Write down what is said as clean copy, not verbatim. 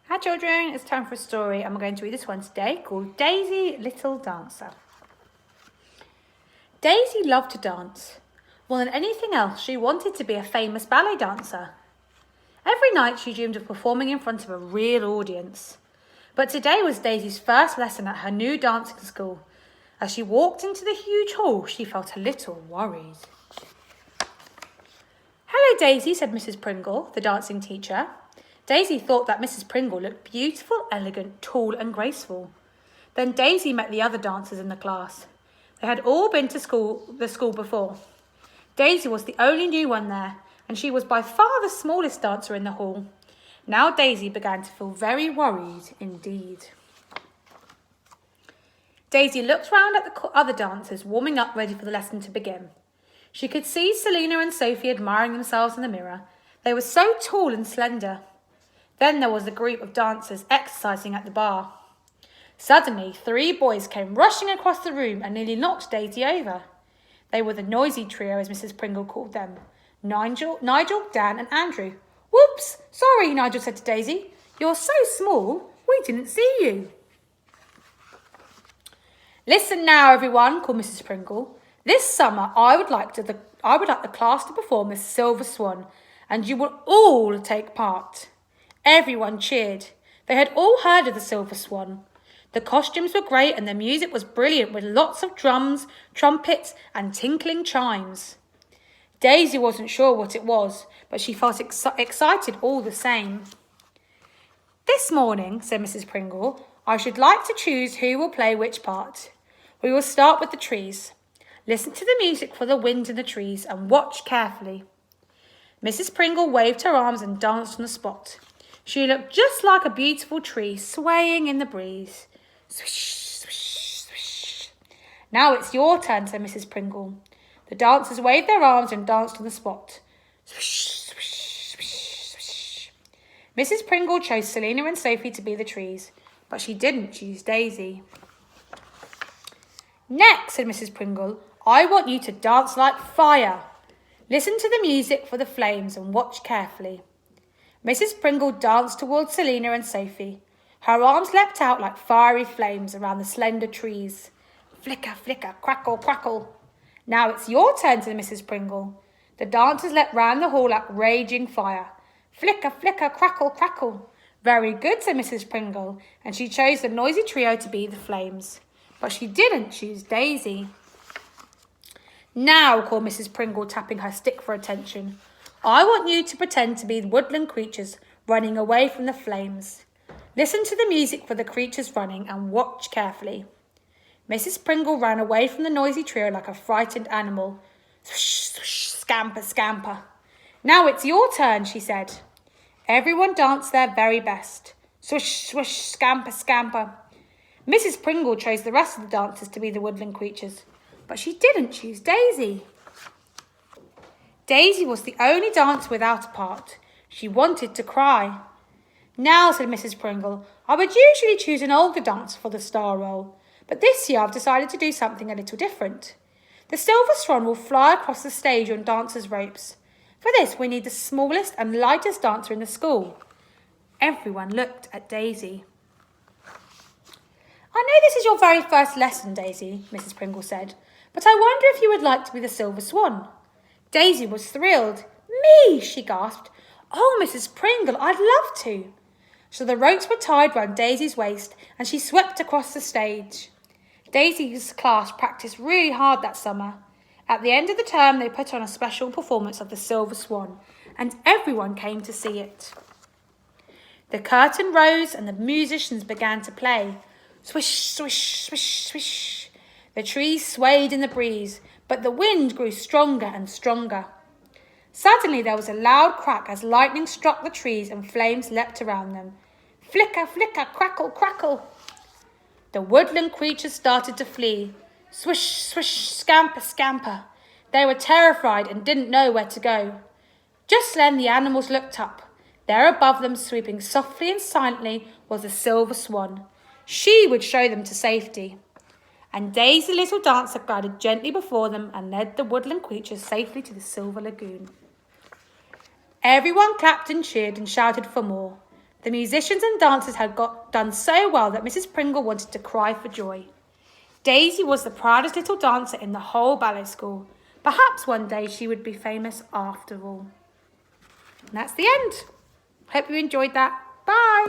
Hi children, it's time for a story. I'm going to read this one today called Daisy Little Dancer. Daisy loved to dance. More than anything else, she wanted to be a famous ballet dancer. Every night she dreamed of performing in front of a real audience. But today was Daisy's first lesson at her new dancing school. As she walked into the huge hall, she felt a little worried. "Hello, Daisy," said Mrs. Pringle, the dancing teacher. Daisy thought that Mrs. Pringle looked beautiful, elegant, tall and graceful. Then Daisy met the other dancers in the class. They had all been to the school before. Daisy was the only new one there, and she was by far the smallest dancer in the hall. Now Daisy began to feel very worried indeed. Daisy looked round at the other dancers, warming up ready for the lesson to begin. She could see Selina and Sophie admiring themselves in the mirror. They were so tall and slender. Then there was a group of dancers exercising at the bar. Suddenly, 3 boys came rushing across the room and nearly knocked Daisy over. They were the noisy trio, as Mrs. Pringle called them. Nigel, Dan and Andrew. "Whoops! Sorry," Nigel said to Daisy. "You're so small, we didn't see you." "Listen now, everyone," called Mrs. Pringle. "This summer I would like the class to perform the Silver Swan, and you will all take part." Everyone cheered. They had all heard of the Silver Swan. The costumes were great and the music was brilliant with lots of drums, trumpets and tinkling chimes. Daisy wasn't sure what it was, but she felt excited all the same. "This morning," said Mrs. Pringle, "I should like to choose who will play which part. We will start with the trees. Listen to the music for the wind in the trees and watch carefully." Mrs. Pringle waved her arms and danced on the spot. She looked just like a beautiful tree swaying in the breeze. Swish, swish, swish. "Now it's your turn," said Mrs. Pringle. The dancers waved their arms and danced on the spot. Swish, swish, swish, swish. Mrs. Pringle chose Selina and Sophie to be the trees, but she didn't choose Daisy. "Next," said Mrs. Pringle, "I want you to dance like fire. Listen to the music for the flames and watch carefully." Mrs. Pringle danced towards Selina and Sophie. Her arms leapt out like fiery flames around the slender trees. Flicker, flicker, crackle, crackle. "Now it's your turn," said Mrs. Pringle. The dancers leapt round the hall like raging fire. Flicker, flicker, crackle, crackle. "Very good," said Mrs. Pringle, and she chose the noisy trio to be the flames. But she didn't choose Daisy. "Now," called Mrs. Pringle, tapping her stick for attention, "I want you to pretend to be woodland creatures running away from the flames. Listen to the music for the creatures running and watch carefully." Mrs. Pringle ran away from the noisy trio like a frightened animal. Swish, swish, scamper, scamper. "Now it's your turn," she said. Everyone danced their very best. Swish, swish, scamper, scamper. Mrs. Pringle chose the rest of the dancers to be the woodland creatures, but she didn't choose Daisy. Daisy was the only dancer without a part. She wanted to cry. "Now," said Mrs. Pringle, "I would usually choose an older dancer for the star role, but this year I've decided to do something a little different. The Silver Swan will fly across the stage on dancers' ropes. For this, we need the smallest and lightest dancer in the school." Everyone looked at Daisy. "I know this is your very first lesson, Daisy," Mrs. Pringle said, "but I wonder if you would like to be the Silver Swan." Daisy was thrilled. "Me!" she gasped. "Oh, Mrs. Pringle, I'd love to." So the ropes were tied round Daisy's waist and she swept across the stage. Daisy's class practiced really hard that summer. At the end of the term, they put on a special performance of the Silver Swan, and everyone came to see it. The curtain rose and the musicians began to play. Swish, swish, swish, swish. The trees swayed in the breeze, but the wind grew stronger and stronger. Suddenly there was a loud crack as lightning struck the trees and flames leapt around them. Flicker, flicker, crackle, crackle. The woodland creatures started to flee. Swish, swish, scamper, scamper. They were terrified and didn't know where to go. Just then the animals looked up. There above them, sweeping softly and silently, was the Silver Swan. She would show them to safety. And Daisy, the little dancer, glided gently before them and led the woodland creatures safely to the Silver Lagoon. Everyone clapped and cheered and shouted for more. The musicians and dancers had done so well that Mrs. Pringle wanted to cry for joy. Daisy was the proudest little dancer in the whole ballet school. Perhaps one day she would be famous after all. And that's the end. Hope you enjoyed that. Bye.